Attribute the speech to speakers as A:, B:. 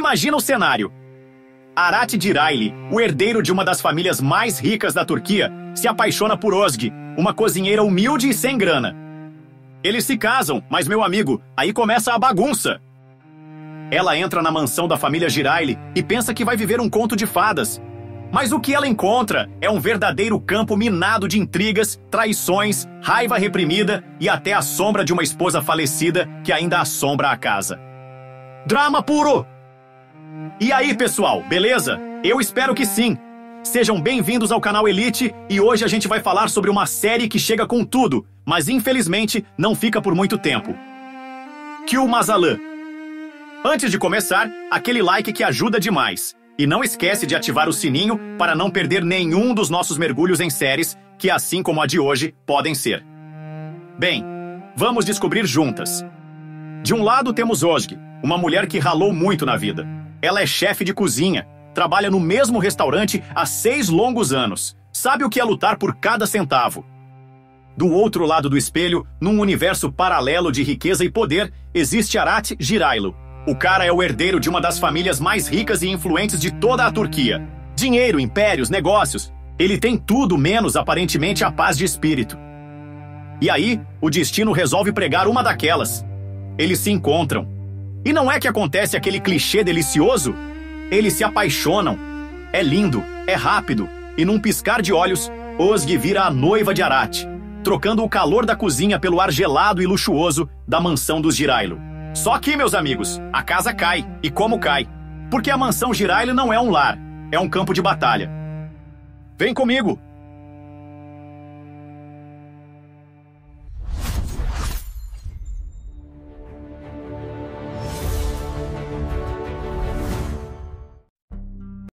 A: Imagina o cenário. Arat Diraili, o herdeiro de uma das famílias mais ricas da Turquia, se apaixona por Özge, uma cozinheira humilde e sem grana. Eles se casam, mas, meu amigo, aí começa a bagunça. Ela entra na mansão da família Diraili e pensa que vai viver um conto de fadas. Mas o que ela encontra é um verdadeiro campo minado de intrigas, traições, raiva reprimida e até a sombra de uma esposa falecida que ainda assombra a casa. Drama puro! E aí, pessoal, beleza? Eu espero que sim. Sejam bem-vindos ao canal Elite e hoje a gente vai falar sobre uma série que chega com tudo, mas infelizmente não fica por muito tempo. Kill Mazalan. Antes de começar, aquele like que ajuda demais. E não esquece de ativar o sininho para não perder nenhum dos nossos mergulhos em séries, que assim como a de hoje, podem ser. Bem, vamos descobrir juntas. De um lado temos Özge, uma mulher que ralou muito na vida. Ela é chefe de cozinha, trabalha no mesmo restaurante há 6 longos anos, sabe o que é lutar por cada centavo. Do outro lado do espelho, num universo paralelo de riqueza e poder, existe Arat Diraili. O cara é o herdeiro de uma das famílias mais ricas e influentes de toda a Turquia. Dinheiro, impérios, negócios. Ele tem tudo menos, aparentemente, a paz de espírito. E aí, o destino resolve pregar uma daquelas. Eles se encontram. E não é que acontece aquele clichê delicioso? Eles se apaixonam. É lindo, é rápido. E num piscar de olhos, Özge vira a noiva de Arat, trocando o calor da cozinha pelo ar gelado e luxuoso da mansão dos Diraili. Só que, meus amigos, a casa cai. E como cai? Porque a mansão Diraili não é um lar, é um campo de batalha. Vem comigo!